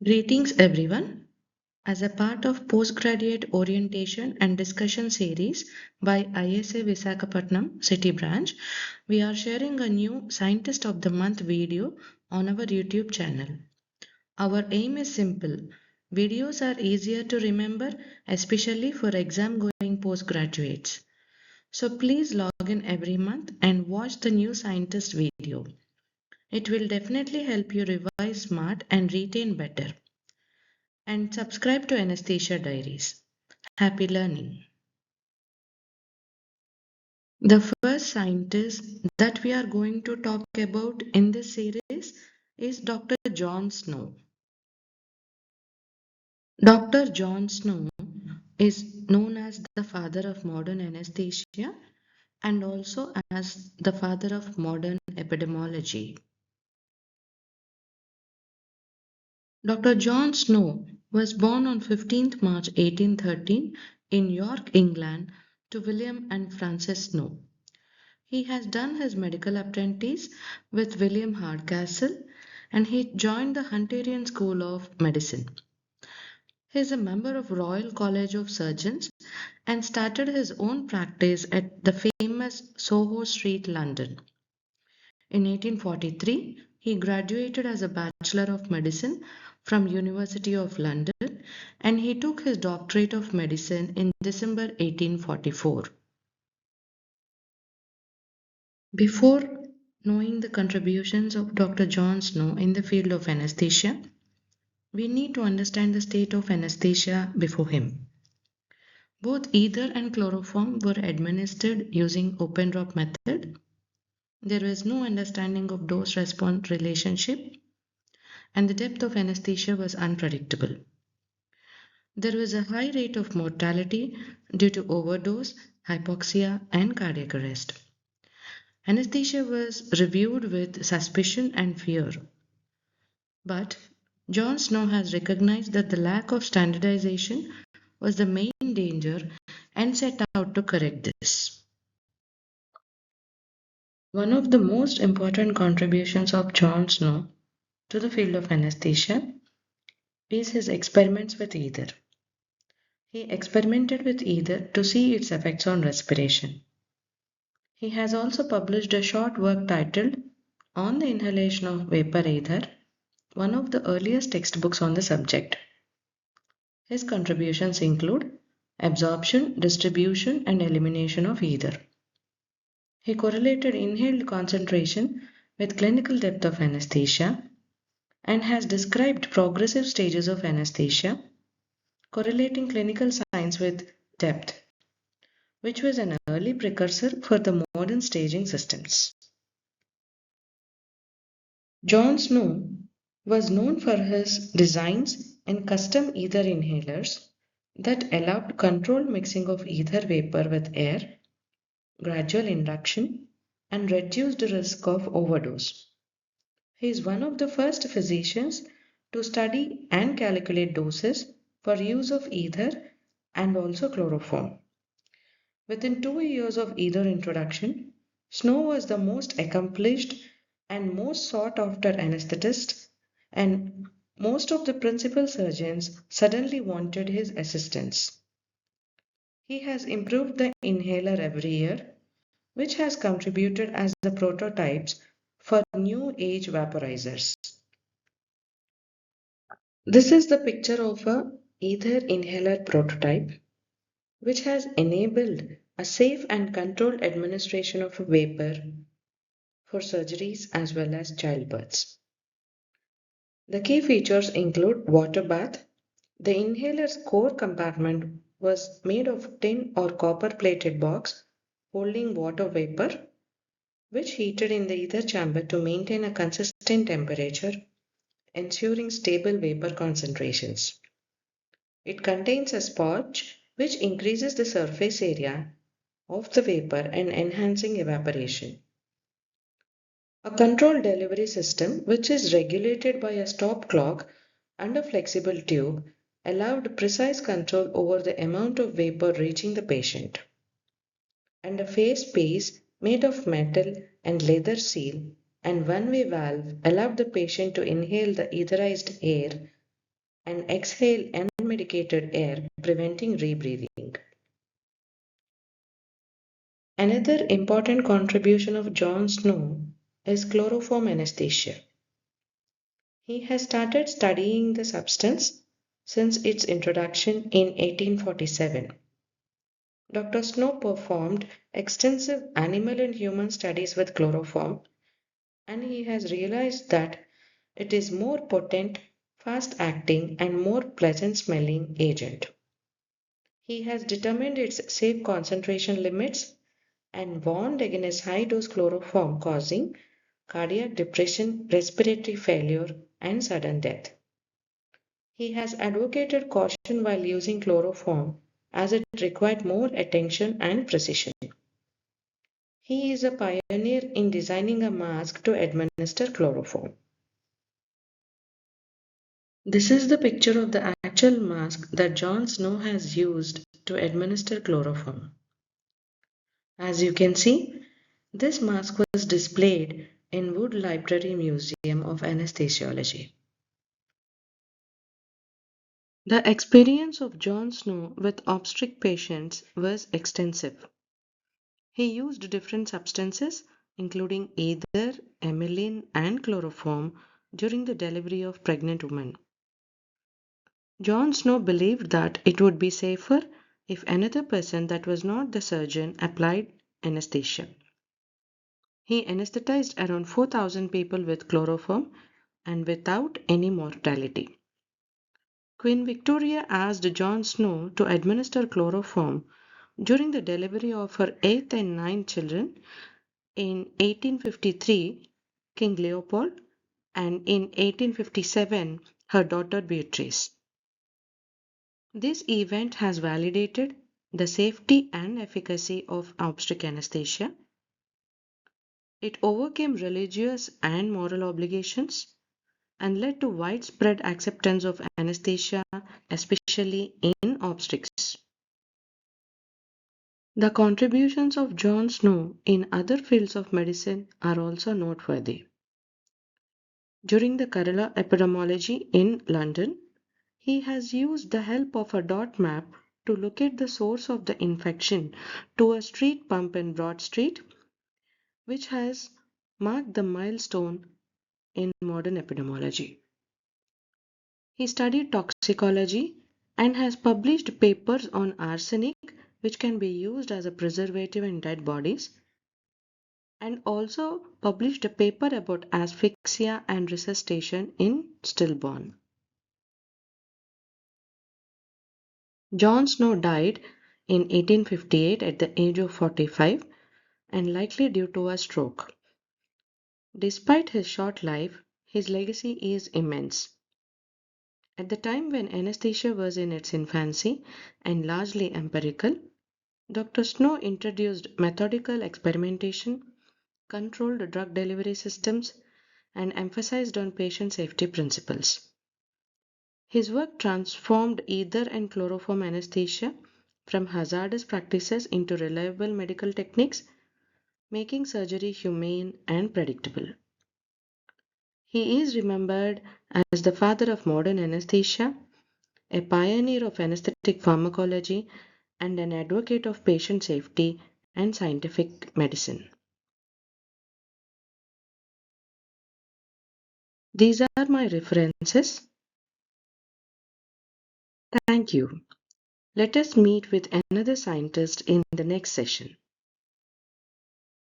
Greetings everyone. As a part of postgraduate orientation and discussion series by ISA Visakhapatnam City Branch, we are sharing a new Scientist of the Month video on our YouTube channel. Our aim is simple. Videos are easier to remember, especially for exam going postgraduates. So please log in every month and watch the new scientist video. It will definitely help you revise smart and retain better. And subscribe to Anesthesia Diaries. Happy learning. The first scientist that we are going to talk about in this series is Dr. John Snow. Dr. John Snow is known as the father of modern anesthesia and also as the father of modern epidemiology. Dr. John Snow was born on 15th March 1813 in York, England, to William and Frances Snow. He has done his medical apprentice with William Hardcastle and he joined the Hunterian School of Medicine. He is a member of Royal College of Surgeons and started his own practice at the famous Soho Street, London. In 1843, he graduated as a Bachelor of Medicine from University of London and he took his doctorate of medicine in December 1844. Before knowing the contributions of Dr. John Snow in the field of anesthesia, we need to understand the state of anesthesia before him. Both ether and chloroform were administered using open drop method. There was no understanding of dose response relationship and the depth of anesthesia was unpredictable. There was a high rate of mortality due to overdose, hypoxia, and cardiac arrest. Anesthesia was reviewed with suspicion and fear. But John Snow has recognized that the lack of standardization was the main danger and set out to correct this. One of the most important contributions of John Snow to the field of anesthesia is his experiments with ether. He experimented with ether to see its effects on respiration. He has also published a short work titled On the Inhalation of Vapor Ether, one of the earliest textbooks on the subject. His contributions include absorption, distribution, and elimination of ether. He correlated inhaled concentration with clinical depth of anesthesia and has described progressive stages of anesthesia, correlating clinical signs with depth, which was an early precursor for the modern staging systems. John Snow was known for his designs and custom ether inhalers that allowed controlled mixing of ether vapor with air, gradual induction, and reduced risk of overdose. He is one of the first physicians to study and calculate doses for use of ether and also chloroform. Within 2 years of ether introduction, Snow was the most accomplished and most sought after anesthetist, and most of the principal surgeons suddenly wanted his assistance. He has improved the inhaler every year, which has contributed as the prototypes for new age vaporizers. This is the picture of a ether inhaler prototype, which has enabled a safe and controlled administration of a vapor for surgeries as well as childbirths. The key features include water bath. The inhaler's core compartment was made of tin or copper plated box holding water vapor, which heated in the ether chamber to maintain a consistent temperature, ensuring stable vapor concentrations. It contains a sponge which increases the surface area of the vapor and enhancing evaporation. A control delivery system, which is regulated by a stop clock and a flexible tube, allowed precise control over the amount of vapor reaching the patient. And a phase space made of metal and leather seal and one-way valve allowed the patient to inhale the etherized air and exhale unmedicated air, preventing rebreathing. Another important contribution of John Snow is chloroform anesthesia. He has started studying the substance since its introduction in 1847. Dr. Snow performed extensive animal and human studies with chloroform, and he has realized that it is more potent, fast acting, and more pleasant smelling agent. He has determined its safe concentration limits and warned against high dose chloroform causing cardiac depression, respiratory failure, and sudden death. He has advocated caution while using chloroform as it required more attention and precision. He is a pioneer in designing a mask to administer chloroform. This is the picture of the actual mask that John Snow has used to administer chloroform. As you can see, this mask was displayed in Wood Library Museum of Anesthesiology. The experience of John Snow with obstetric patients was extensive. He used different substances, including ether, emmeline, and chloroform, during the delivery of pregnant women. John Snow believed that it would be safer if another person that was not the surgeon applied anesthesia. He anesthetized around 4,000 people with chloroform and without any mortality. Queen Victoria asked John Snow to administer chloroform during the delivery of her eighth and ninth children in 1853, King Leopold, and in 1857, her daughter Beatrice. This event has validated the safety and efficacy of obstetric anesthesia. It overcame religious and moral obligations and led to widespread acceptance of anesthesia, especially in obstetrics. The contributions of John Snow in other fields of medicine are also noteworthy. During the cholera epidemiology in London, he has used the help of a dot map to locate the source of the infection to a street pump in Broad Street, which has marked the milestone in modern epidemiology. He studied toxicology and has published papers on arsenic, which can be used as a preservative in dead bodies, and also published a paper about asphyxia and resuscitation in stillborn. John Snow died in 1858 at the age of 45 and likely due to a stroke. Despite his short life, his legacy is immense. At the time when anesthesia was in its infancy and largely empirical, Dr. Snow introduced methodical experimentation, controlled drug delivery systems, and emphasized on patient safety principles. His work transformed ether and chloroform anesthesia from hazardous practices into reliable medical techniques, making surgery humane and predictable. He is remembered as the father of modern anesthesia, a pioneer of anesthetic pharmacology, and an advocate of patient safety and scientific medicine. These are my references. Thank you. Let us meet with another scientist in the next session.